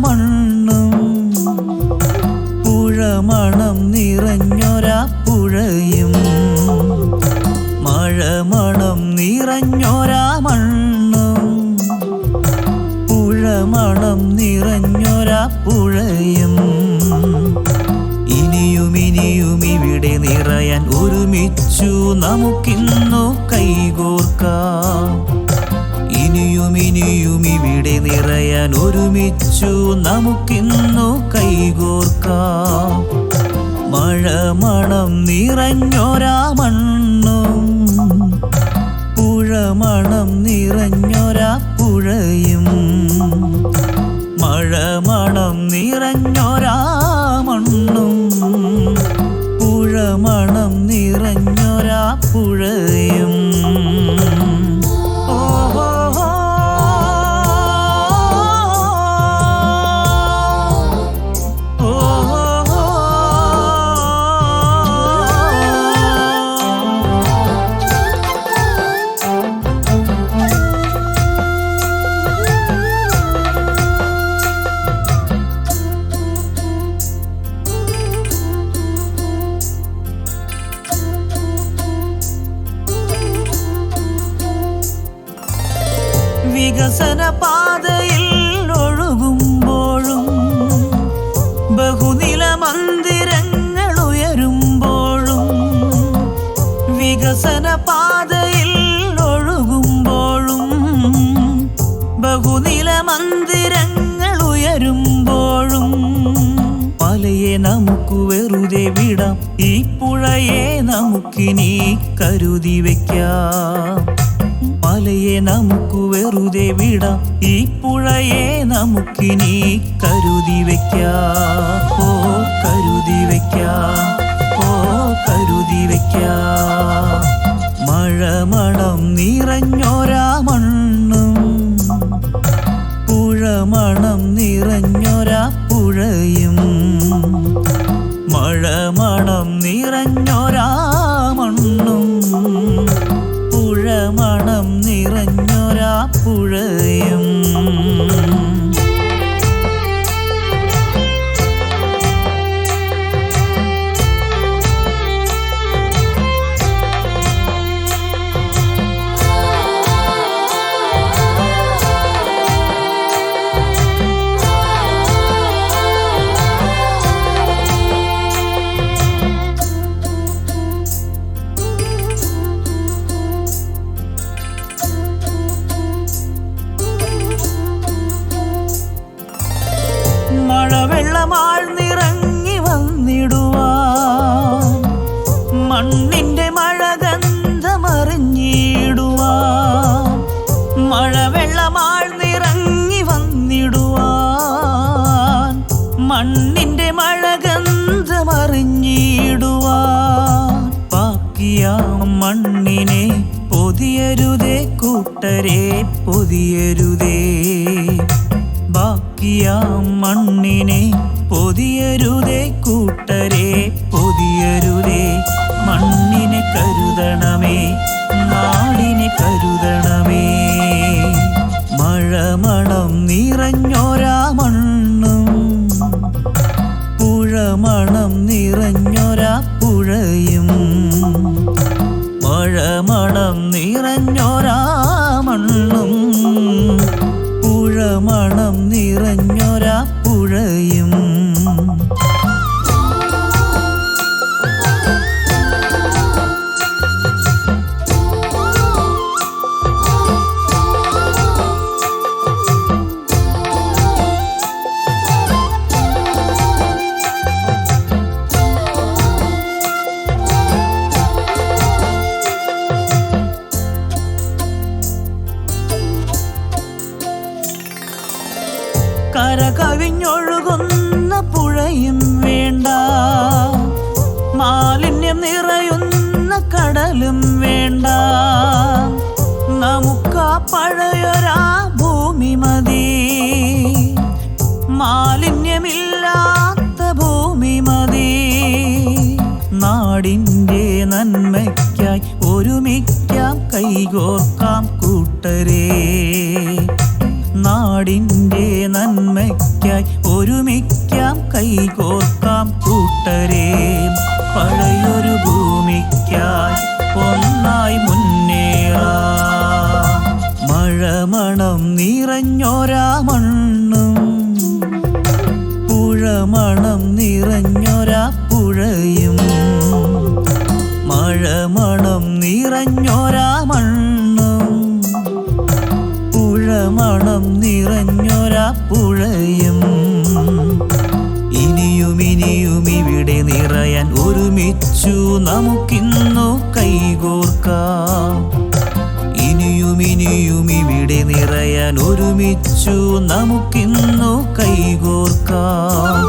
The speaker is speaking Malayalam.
മണ്ണും പുഴമണം നിറഞ്ഞൊരാ പുഴയും മഴമണം നിറഞ്ഞൊരാ മണ്ണും പുഴമണം നിറഞ്ഞൊരാ പുഴയും ഇനിയും ഇനിയും ഇവിടെ നിറയാൻ ഒരുമിച്ചു നമുക്കിന്നു കൈകോർക്കാം. ഇനിയും ഇനിയും ഇവിടെ നിറയാൻ ഒരുമിച്ചു നമുക്കിന്നു കൈകോർക്കാം. മഴമണം നിറഞ്ഞൊരാ മണ്ണും പുഴമണം നിറഞ്ഞൊരാ പുഴയും മഴമണം നിറഞ്ഞൊരാ മണ്ണും പുഴമണം നിറഞ്ഞൊരാ പുഴയും വികസന പാതയിൽ ഒഴുകുമ്പോഴും ബഹുനില മന്ദിരങ്ങൾ ഉയരുമ്പോഴും വികസന പാതയിൽ ഒഴുകുമ്പോഴും ബഹുനില മന്ദിരങ്ങൾ ഉയരുമ്പോഴും മലയെ നമുക്ക് വെറുതെ വിടാം, ഈ പുഴയെ നമുക്കിനി കരുതി വയ്ക്കാം. മലയെ നമുക്ക് വെറുതെ വിടാം, ഈ പുഴയെ നമുക്കിനി കരുതി വയ്ക്കാം. ഓ കരുതി വയ്ക്കാം, ഓ കരുതി വയ്ക്കാം. മഴമണം നിറഞ്ഞൊരാ മണ്ണും പുഴമണം നിറഞ്ഞൊരാ പുഴയും മഴമണം നിറഞ്ഞൊരാ മണ്ണും പുഴമണം നിറഞ്ഞൊരാ പുഴയും മഴവെള്ളമാഴ്ന്നിറങ്ങി വന്നിടുവാൻ മണ്ണിൻ്റെ മഴഗന്ധമറിഞ്ഞിടുവാൻ മഴവെള്ളമാഴ്ന്നിറങ്ങി വന്നിടുവാൻ മണ്ണിൻ്റെ മഴഗന്ധമറിഞ്ഞിടുവാൻ ബാക്കിയാം മണ്ണിനെ പൊതിയരുതേ കൂട്ടരെ പൊതിയരുതേ. ബാക്കിയാം മണ്ണിനെ പൊതിയരുതേ കൂട്ടരെ പൊതിയരുതേ. മണ്ണിനെ കരുതണമേ, നാടിനെ കരുതണമേ. മഴമണം നിറഞ്ഞൊരാ മണ്ണും പുഴമണം നിറഞ്ഞൊരാ പുഴയും മഴമണം നിറഞ്ഞൊരാ മണ്ണും പുഴമണം നിറഞ്ഞൊരാ പുഴയും കര കവിഞ്ഞൊഴുകുന്ന പുഴയും വേണ്ട, മാലിന്യം നിറയുന്ന കടലും വേണ്ട. നമുക്കാ പഴയൊരാ ഭൂമി മതി, മാലിന്യമില്ലാത്ത ഭൂമി മതി. നാടിൻ്റെ നന്മയ്ക്കായി ഒരുമിക്കാം, കൈകോർക്കാം കൂട്ടരേ. നാടിൻ്റെ നന്മയ്ക്കായി നന്മയ്ക്കായി ഒരുമിക്കാം കൈകോർക്കാം കൂട്ടരേ. പഴയൊരു ഭൂമിക്കായി ഒന്നായി മുന്നേറാം. മഴമണം നിറഞ്ഞൊരാ മണ്ണും പുഴമണം നിറഞ്ഞൊരാ പുഴയും. മഴമണം നിറഞ്ഞൊരാ മണ്ണും പുഴമണം നിറഞ്ഞൊരാ പുഴയും. ഇനിയും ഇനിയും ഇവിടെ നിറയാൻ ഒരുമിച്ചു നമുക്കിന്നു കൈകോർക്കാം. ഇനിയും ഇനിയും ഇവിടെ നിറയാൻ ഒരുമിച്ചു നമുക്കിന്നു കൈകോർക്കാം.